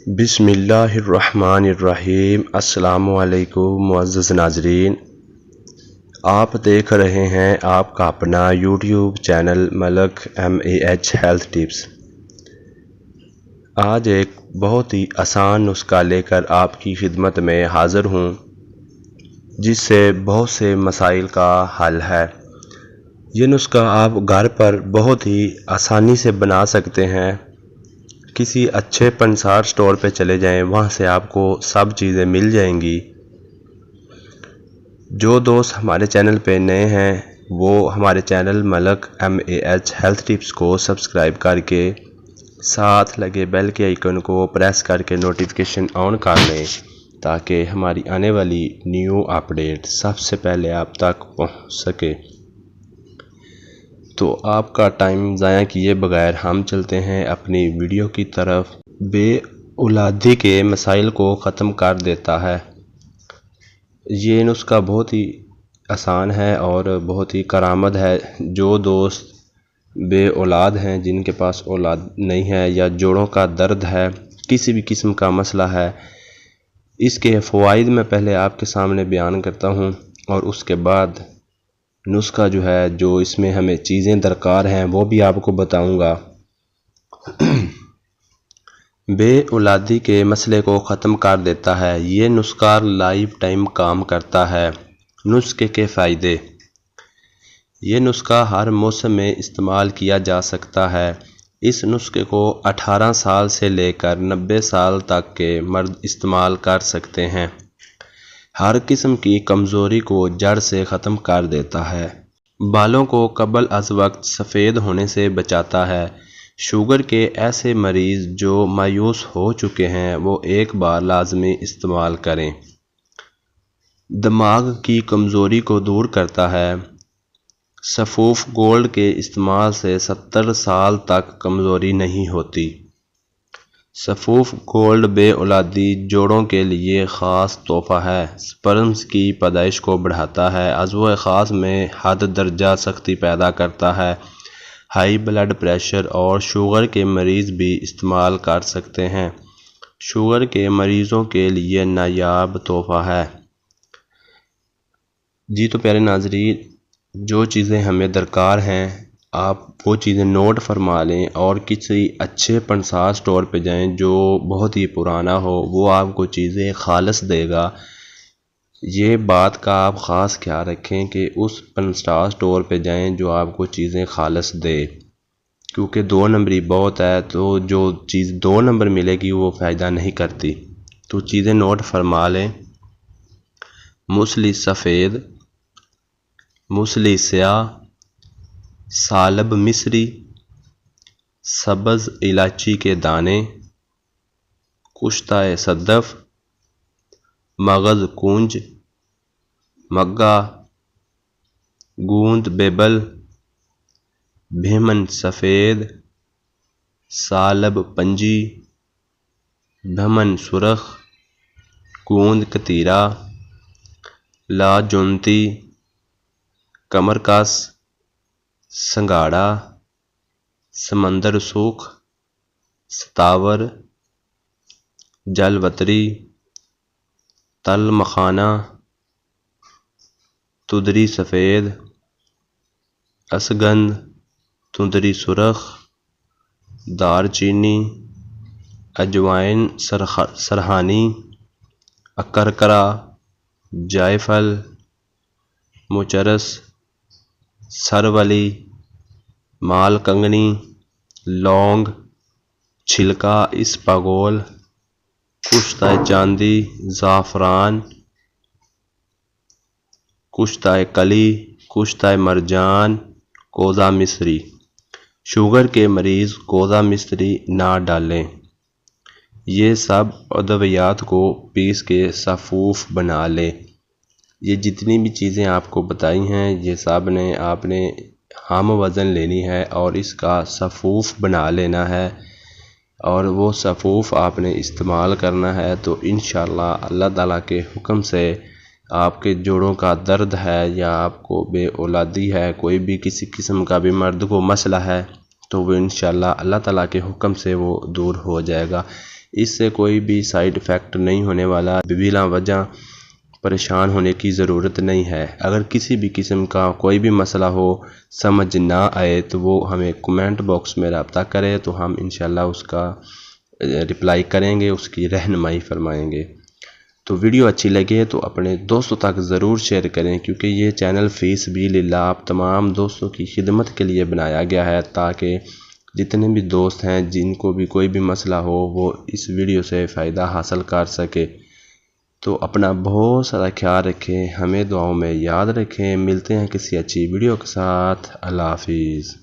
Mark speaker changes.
Speaker 1: بسم اللہ الرحمن الرحیم۔ السلام علیکم معزز ناظرین، آپ دیکھ رہے ہیں آپ کا اپنا یوٹیوب چینل ملک MAH ہیلتھ ٹپس۔ آج ایک بہت ہی آسان نسخہ لے کر آپ کی خدمت میں حاضر ہوں، جس سے بہت سے مسائل کا حل ہے۔ یہ نسخہ آپ گھر پر بہت ہی آسانی سے بنا سکتے ہیں۔ کسی اچھے پنسار سٹور پہ چلے جائیں، وہاں سے آپ کو سب چیزیں مل جائیں گی۔ جو دوست ہمارے چینل پہ نئے ہیں وہ ہمارے چینل ملک MAH ہیلتھ ٹپس کو سبسکرائب کر کے ساتھ لگے بیل کے آئیکن کو پریس کر کے نوٹیفیکیشن آن کر لیں، تاکہ ہماری آنے والی نیو اپڈیٹ سب سے پہلے آپ تک پہنچ سکے۔ تو آپ کا ٹائم ضائع کیے بغیر ہم چلتے ہیں اپنی ویڈیو کی طرف۔ بے اولادی کے مسائل کو ختم کر دیتا ہے۔ یہ نسخہ بہت ہی آسان ہے اور بہت ہی کارآمد ہے۔ جو دوست بے اولاد ہیں، جن کے پاس اولاد نہیں ہے یا جوڑوں کا درد ہے، کسی بھی قسم کا مسئلہ ہے، اس کے فوائد میں پہلے آپ کے سامنے بیان کرتا ہوں اور اس کے بعد نسخہ جو ہے، جو اس میں ہمیں چیزیں درکار ہیں وہ بھی آپ کو بتاؤں گا۔ بے اولادی کے مسئلے کو ختم کر دیتا ہے۔ یہ نسخہ لائف ٹائم کام کرتا ہے۔ نسخے کے فائدے۔ یہ نسخہ ہر موسم میں استعمال کیا جا سکتا ہے۔ اس نسخے کو 18 سال سے لے کر 90 سال تک کے مرد استعمال کر سکتے ہیں۔ ہر قسم کی کمزوری کو جڑ سے ختم کر دیتا ہے۔ بالوں کو قبل از وقت سفید ہونے سے بچاتا ہے۔ شوگر کے ایسے مریض جو مایوس ہو چکے ہیں، وہ ایک بار لازمی استعمال کریں۔ دماغ کی کمزوری کو دور کرتا ہے۔ سفوف گولڈ کے استعمال سے 70 سال تک کمزوری نہیں ہوتی۔ سفوف گولڈ بے اولادی جوڑوں کے لیے خاص تحفہ ہے۔ سپرمز کی پیدائش کو بڑھاتا ہے۔ عضو خاص میں حد درجہ سختی پیدا کرتا ہے۔ ہائی بلڈ پریشر اور شوگر کے مریض بھی استعمال کر سکتے ہیں۔ شوگر کے مریضوں کے لیے نایاب تحفہ ہے۔ جی تو پیارے ناظرین، جو چیزیں ہمیں درکار ہیں آپ وہ چیزیں نوٹ فرما لیں اور کسی اچھے پنسار سٹور پہ جائیں جو بہت ہی پرانا ہو، وہ آپ کو چیزیں خالص دے گا۔ یہ بات کا آپ خاص خیال رکھیں کہ اس پنسار سٹور پہ جائیں جو آپ کو چیزیں خالص دے، کیونکہ 2 نمبری بہت ہے، تو جو چیز 2 نمبر ملے گی وہ فائدہ نہیں کرتی۔ تو چیزیں نوٹ فرما لیں۔ موسلی سفید، موسلی سیاہ، سالب مصری، سبز الائچی کے دانے، کشتہ صدف، مغز کونج، مگا، گوند بیبل، بھیمن سفید، سالب پنجی، بھمن سرخ، گوند کتیرا، لاجونتی، کمرکس، سنگاڑا، سمندر سوکھ، ستاور، جلوتری، تل مکھانا، تدری سفید، اسگند، تندری سرخ، دار چینی، اجوائن سرہانی، اکرکرا، جائفل، موچرس، سرولی، مال کنگنی، لونگ، چھلکا اسپاگول، کشتہ چاندی، زعفران، کشتہ کلی، کشتہ مرجان، کوزہ مصری۔ شوگر کے مریض کوزہ مصری نہ ڈالیں۔ یہ سب ادویات کو پیس کے سفوف بنا لیں۔ یہ جتنی بھی چیزیں آپ کو بتائی ہیں، یہ سب آپ نے ہم وزن لینی ہے اور اس کا سفوف بنا لینا ہے، اور وہ سفوف آپ نے استعمال کرنا ہے۔ تو انشاءاللہ اللہ تعالیٰ کے حکم سے آپ کے جوڑوں کا درد ہے یا آپ کو بے اولادی ہے، کوئی بھی کسی قسم کا بھی مرد کو مسئلہ ہے، تو وہ انشاءاللہ اللہ تعالیٰ کے حکم سے وہ دور ہو جائے گا۔ اس سے کوئی بھی سائیڈ ایفیکٹ نہیں ہونے والا، بلا وجہ پریشان ہونے کی ضرورت نہیں ہے۔ اگر کسی بھی قسم کا کوئی بھی مسئلہ ہو، سمجھ نہ آئے تو وہ ہمیں کمنٹ باکس میں رابطہ کرے تو ہم انشاءاللہ اس کا رپلائی کریں گے، اس کی رہنمائی فرمائیں گے۔ تو ویڈیو اچھی لگے تو اپنے دوستوں تک ضرور شیئر کریں، کیونکہ یہ چینل فی سبیل اللہ آپ تمام دوستوں کی خدمت کے لیے بنایا گیا ہے، تاکہ جتنے بھی دوست ہیں جن کو بھی کوئی بھی مسئلہ ہو وہ اس ویڈیو سے فائدہ حاصل کر سکے۔ تو اپنا بہت سارا خیال رکھیں، ہمیں دعاؤں میں یاد رکھیں۔ ملتے ہیں کسی اچھی ویڈیو کے ساتھ۔ اللہ حافظ۔